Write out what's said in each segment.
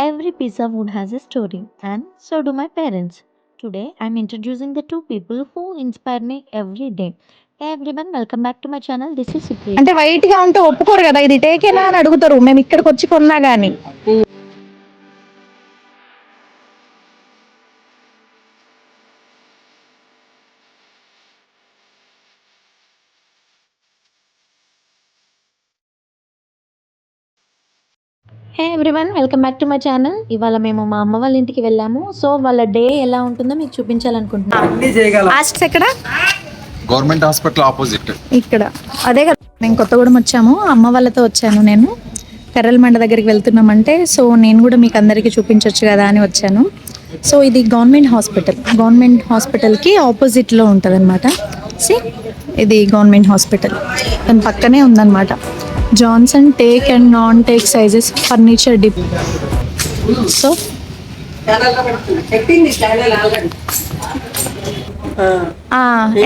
Every piece of wood has a story, and so do my parents. Today, I'm introducing the two people who inspire me every day. Hey everyone, welcome back to my channel. This is Supriya. అంటే white గా ఉంటే ఒప్పుకోరు కదా, ఇది టేకేనా అని అడుగుతారు మేము ఇక్కడికి వచ్చి కొన్నా గానీ. హే everyone, welcome back to my channel. ఇవాళ మేము మా అమ్మ వాళ్ళ ఇంటికి వెళ్ళాము. సో వాళ్ళ డే ఎలా ఉంటుందో మీకు చూపించాలనుకుంటున్నాను. హాస్టల్ ఎక్కడ? గవర్నమెంట్ హాస్పిటల్ ఆపోజిట్ ఇక్కడ. అదే కదా, మేము కొత్తగూడెం వచ్చాము, అమ్మ వాళ్ళతో వచ్చాను నేను. కర్రలమండ దగ్గరికి వెళ్తున్నామంటే సో నేను కూడా మీకు అందరికీ చూపించవచ్చు కదా అని వచ్చాను. సో ఇది గవర్నమెంట్ హాస్పిటల్కి ఆపోజిట్లో ఉంటుంది అనమాట. ఇది గవర్నమెంట్ హాస్పిటల్, దాని పక్కనే ఉందన్నమాట. Johnson take and non take sizes furniture dip. So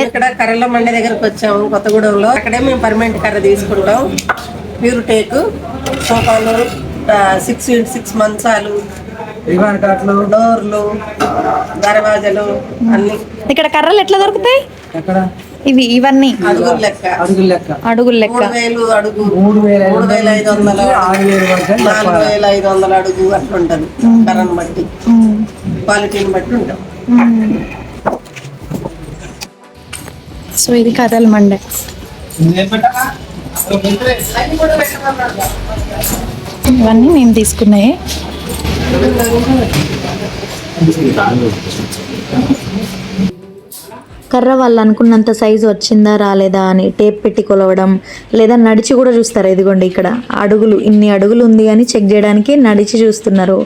ఇక్కడ కర్రల మండి దగ్గరకు వచ్చాము కొత్తగూడెంలో. అక్కడే మేము పర్మనెంట్ కర్ర తీసుకుంటాం. ప్యూర్ టేక్ సోఫాలు, 6 మంచాలు, డోర్లు, దర్వాజలు అన్ని. ఇక్కడ కర్రలు ఎట్లా దొరుకుతాయి? ఇవన్నీ అడుగులు లెక్క 3,000 అడుగు, 3,500, 4,500 అడుగు అట్లా ఉంటుంది. కర్రను బట్టి, క్వాలిటీని బట్టి ఉంటాం. సో ఇది కర్రల మండ. ఇవన్నీ మేము తీసుకున్నాయి. కర్ర వాళ్ళు అనుకున్నంత సైజు వచ్చిందా రాలేదా అని టేప్ పెట్టి కొలవడం, లేదా నడిచి కూడా చూస్తారు. ఇదిగోండి ఇక్కడ అడుగులు, ఇన్ని అడుగులు ఉంది అని చెక్ చేయడానికి నడిచి చూస్తున్నారు.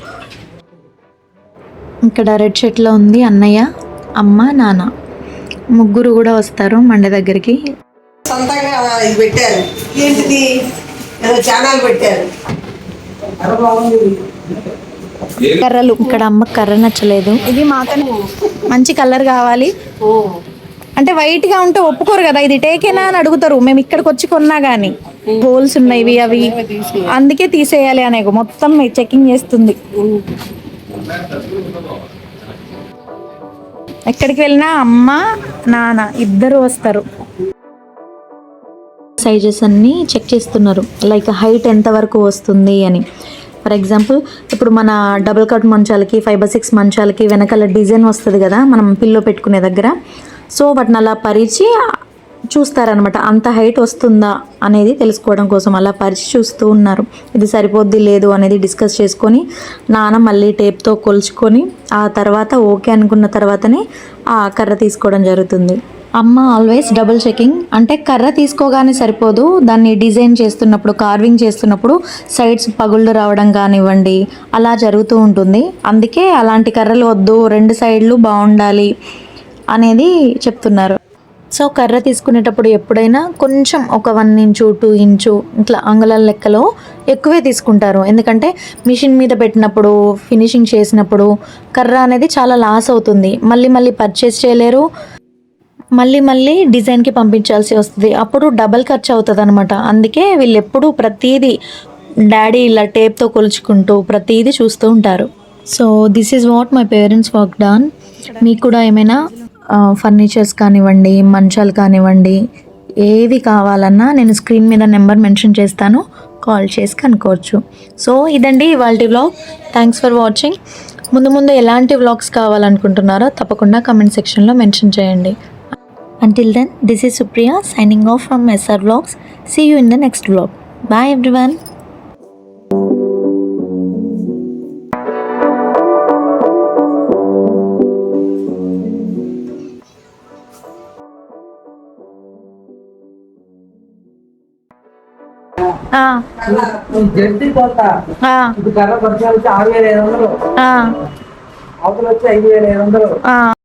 ఇక్కడ రెడ్ షర్ట్లో ఉంది అన్నయ్య, అమ్మ, నాన్న, ముగ్గురు కూడా వస్తారు మండ దగ్గరికి. సొంతంగా ఇది పెట్టారు, ఏంటిది ఏదో ఛానల్ పెట్టారు. కర్రలు. ఇక్కడ అమ్మకి కర్ర నచ్చలేదు. ఇది మాకని మంచి కలర్ కావాలి అంటే వైట్ గా ఉంటే ఒప్పుకోరు కదా, ఇది టేకేనా అని అడుగుతారు మేము ఇక్కడికి వచ్చి కొన్నా గానీ. హోల్స్ ఉన్నాయి అవి, అందుకే తీసేయాలి అనే మొత్తం చెకింగ్ చేస్తుంది. ఎక్కడికి వెళ్ళినా అమ్మ నాన్న ఇద్దరు వస్తారు. సైజెస్ అన్నీ చెక్ చేస్తున్నారు, లైక్ హైట్ ఎంత వరకు వస్తుంది అని. ఫర్ ఎగ్జాంపుల్ ఇప్పుడు మన డబుల్ కట్ మంచాలకి 5/6 మంచాలకి వెనకాల డిజైన్ వస్తుంది కదా మనం పిల్లో పెట్టుకునే దగ్గర. సో వాటిని అలా పరిచి చూస్తారనమాట, అంత హైట్ వస్తుందా అనేది తెలుసుకోవడం కోసం అలా పరిచి చూస్తూ ఉన్నారు. ఇది సరిపోద్ది లేదు అనేది డిస్కస్ చేసుకొని నాన్న మళ్ళీ టేప్తో కొలుచుకొని ఆ తర్వాత ఓకే అనుకున్న తర్వాతనే ఆ కర్ర తీసుకోవడం జరుగుతుంది. అమ్మ ఆల్వేస్ డబుల్ చెకింగ్, అంటే కర్ర తీసుకోగానే సరిపోదు, దాన్ని డిజైన్ చేస్తున్నప్పుడు, కార్వింగ్ చేస్తున్నప్పుడు సైడ్స్ పగుళ్ళు రావడం కానివ్వండి అలా జరుగుతూ ఉంటుంది. అందుకే అలాంటి కర్రలు వద్దు, 2 సైడ్లు బాగుండాలి అనేది చెప్తున్నారు. సో కర్ర తీసుకునేటప్పుడు ఎప్పుడైనా కొంచెం ఒక 1 ఇంచు 2 ఇంచు ఇట్లా అంగుళాల లెక్కలో ఎక్కువే తీసుకుంటారు. ఎందుకంటే మిషన్ మీద పెట్టినప్పుడు, ఫినిషింగ్ చేసినప్పుడు కర్ర అనేది చాలా లాస్ అవుతుంది. మళ్ళీ పర్చేస్ చేయలేరు, మళ్ళీ డిజైన్కి పంపించాల్సి వస్తుంది. అప్పుడు డబల్ ఖర్చు అవుతుంది అనమాట. అందుకే వీళ్ళు ఎప్పుడూ ప్రతీది డాడీ ఇలా టేప్తో కొలుచుకుంటూ ప్రతీది చూస్తూ ఉంటారు. So this is what my parents work done. మీకు కూడా ఏమైనా ఫర్నిచర్స్ కానివ్వండి, మంచాలు కానివ్వండి, ఏవి కావాలన్నా నేను స్క్రీన్ మీద నెంబర్ మెన్షన్ చేస్తాను, కాల్ చేసి కనుక్కోవచ్చు. సో ఇదండి ఇవాల్టి వ్లాగ్. Thanks for watching. ముందు ఎలాంటి వ్లాగ్స్ కావాలనుకుంటున్నారో తప్పకుండా కమెంట్ సెక్షన్లో మెన్షన్ చేయండి. Until then, this is Supriya signing off from SR Vlogs. See you in the next vlog. Bye everyone. జడ్డి కోత ఇది కర్ర పరిచయాలు 6,500, అవతల వచ్చి 5,500.